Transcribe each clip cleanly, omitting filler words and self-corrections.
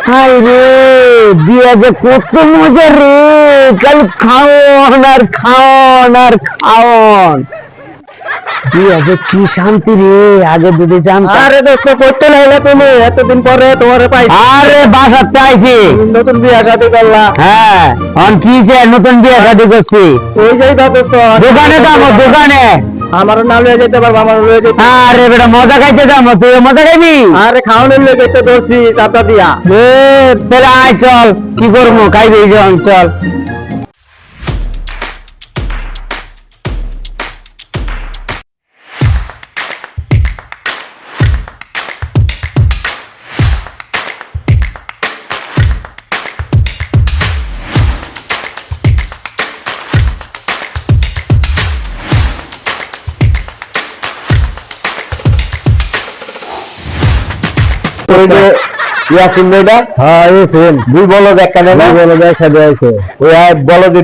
High রে, বিয়া যে কত মজা রে, খালি খাওন আর খাওন আর খাওন। বিয়া যে কি শান্তি রে, আগে যদি জানতাম। আরে দোস্ত করতে নাইলে তুমি এতদিন পরে তোমারে পাইছি। আরে বাসাতে আইছি, নতুন বিয়া শাদী করলা। হ্যাঁ অন কি যে নতুন বিয়া শাদী করছি। ওই যাই দোস্ত দোকানে যাবো, দোকানে আমার না লয়ে যেতে পারবো, আমার লয়ে যেতে। আরে বেটা মজা খাইতে যাবো, তুই মজা খাইবি। আরে খাওয়ানোর লয়ে যেতে দোষী চাপটা দিয়া। তাহলে আয় চল, কি করবো খাইবি যখন, চল।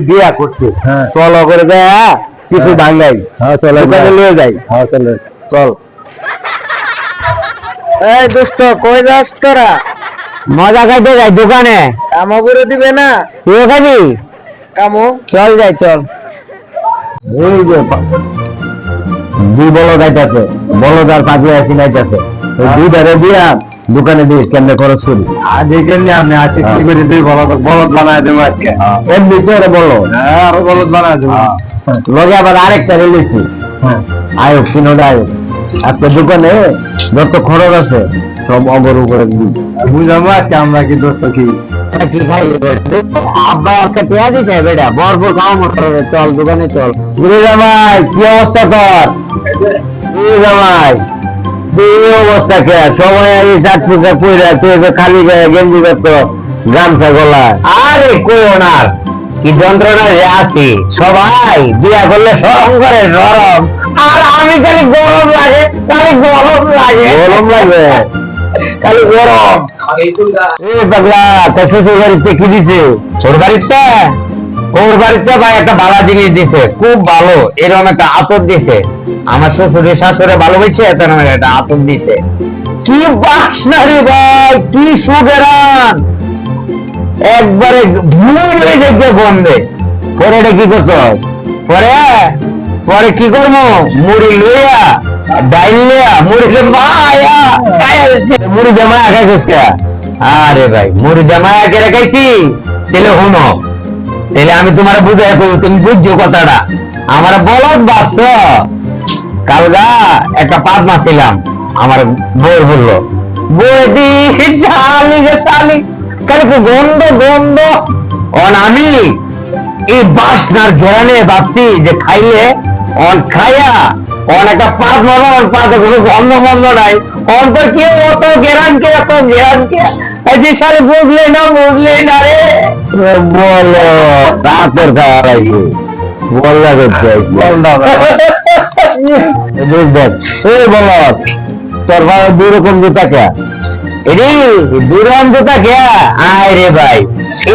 বিয়া করছে চল করে যায় কিছু ভাঙ্গাই, চলে নিয়ে যাই। চল। এই দোস্ত কই যাস তোরা? মজা খাইতে যাই দোকানে। কামো করে দিবে না? তুই খাবি? কামো চল যাই চল। এই যে দুই বলদ আইতাছে, বলদ আর পাখি আসি নাইতাছে, দুই ধারে দিয়া দোকানে দিস কেমনে খরচ করি। আজ এখানে আমি আছি কি করে দুই বলদ বানায় দেবো আজকে। এমনি তোরে বলো, আরো বলদ বানায় দেবো। লগে আবার আরেকটা রেলেছি আয়োগ, কিনোটা আয়োগ। আপনার দোকানে যত খরচ আছে সব অগর উপরে দিই। বুঝলাম আজকে আমরা কি দোস্ত কি কি খাই আব্বা একটা পেঁয়া দিতে বেটা, বরপুর খাওয়া মোটর, চল দোকানে চল। গুরু জামাই কি অবস্থা তোর? গুরু জামাই এই অবস্থা কে? সময় আগে চাট ফুকা পইরা তুই খালি গায়ে গেঞ্জি করতো, গামছা গলায়। আরে কোন আর কি যন্ত্রণা যে আছি, সবাই বিয়া করলে সরম করে, সরম। আর আমি খালি গরম লাগে, খালি গরম লাগে, গরম লাগে, খালি গরম। এই পাগলা তোর শ্বশুর বাড়িতে কি দিছে? ওর বাড়িতে, ওর বাড়িতে ভাই একটা ভালো জিনিস দিছে, খুব ভালো। এরকম একটা আতর দিছে, আমার শ্বশুরের শাশুড়ে ভালো হয়েছে, এত নামের একটা আতর দিছে। কি বাসনা রে ভাই, কি সুগেরান, একবারে ধুয়ে দেখবে গন্ধে। পরে এটা কি করছো? পরে পরে কি করবো? মুড়ি লইয়া ডাইল লইয়া মুড়ি মায়া, মুড়ি জামায়া খাইছিস কে? আরে ভাই মুড়ি জামায়া কে রেখাইছি? তাহলে শুনো, তাহলে আমি তোমার বুঝাই, তুমি বুঝছো কথাটা। আমার বলদ বাপস কালগা একটা পাত মাছিলাম, আমার বই বললো, বই দি শালি গে শালি, কালি গন্ধ গন্ধ। অন আমি এই বাসনার ঘেরানে ভাবছি যে খাইলে অন খাইয়া অন একটা পাত মনে, অন পাতে কোনো গন্ধ গন্ধ নাই, অন তো কেউ অত ঘেরান কে, এত ঘেরান কে, এই যে শালি বুঝলে না, বুঝলে না রে। বলো তাতের খাওয়া রাখি বল্লা করতে দেখ, এই বল তোর ভাই দুই রকম জুতা কে? এরে দুই রকম জুতা কে? আয় রে ভাই,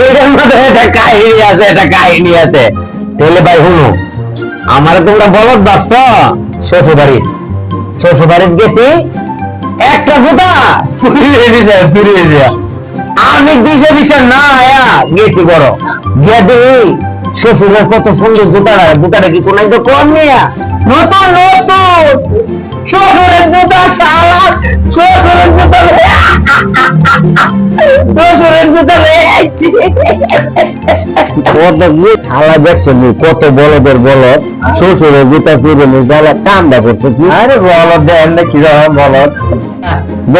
এটার মধ্যে একটা কাহিনী আছে, একটা কাহিনী আছে। তাহলে ভাই শুনো, আমার তোমরা বলদ বাচ্চ শ্বশুর বাড়ি, শ্বশুর বাড়িতে গেছি, একটা জুতা ফিরিয়ে দিতে, ফিরিয়ে দেয়া। আমি দিশে দিশে না আয়া গেছি করো, গিয়া দিই শ্বশুরের কত সুন্দর জুতাটা, জুতাটা কি কোন একদম কম নিয়া নতুন নতুন শ্বশুরের জুতা, শালা শ্বশুরের জুতা, শ্বশুরের জুতা কত শালা দেখছো কত বলদের বলদ, শ্বশুরের জুতা ফিরে গলা কান্দা করছে। কি আরে বলদ দেন না, কি রকম বলদ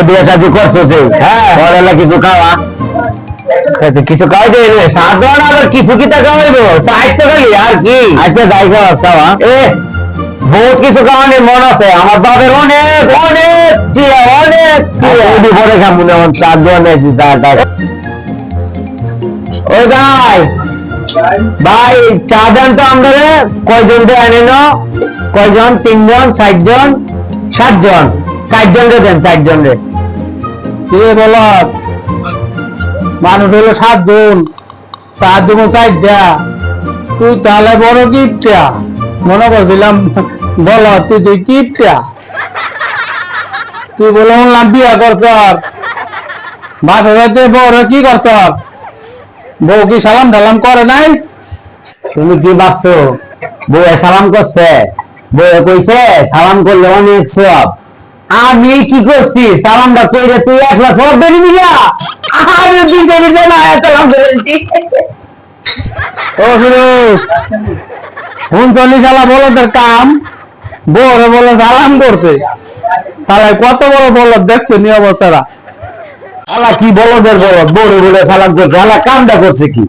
বিয়ে শাদী করছো, হ্যাঁ কিছু খাওয়া, কিছু খাওয়াইতে সাধারণ, আবার কিছু কিতা খাওয়াইবো, চাইতে খালি আর কি। আচ্ছা যাই খাওয়া খাওয়া, বহুত কিছু খাওয়ানোর মন আছে আমার বাপের, অনেক অনেক অনেক পরে খাবো না, চা দোয়ানে ওই ভাই, ভাই চা দেন তো আমরা, কয়জন রে আনে না? কয়জন? 3 জন, 4 জন, 7 জন, 4 জন রে দেন, 4 জন রে। কি বল, মানুষ হলো 7 জন, 4 জন 4টা, তুই তাহলে বড় গিফটটা মনে করছিলাম। বল তুই গিফটটা, তুই বলে বিয়া কর, বাসা যাইতে বউর কি করত বউ কি সালাম ঢালাম করে নাই? তুমি কি ভাবছো বউ সালাম করছে? বউ কইছে সালাম করলে অনেক সব। আমি কি করছি সালামটা কইরে তুই একলা সব বেরি দিলা? আমি দিতে দিতে না সালাম করেছি। ও ফিরোজ 39 সালা বলদের কাম বউরে বলে সালাম করতে, তাহলে কত বড় বলদ দেখতে নি অবস্থারা। আলা কি বলদের বলদ বউরে বলে সালাম করছে, আলা কামটা করছে কি?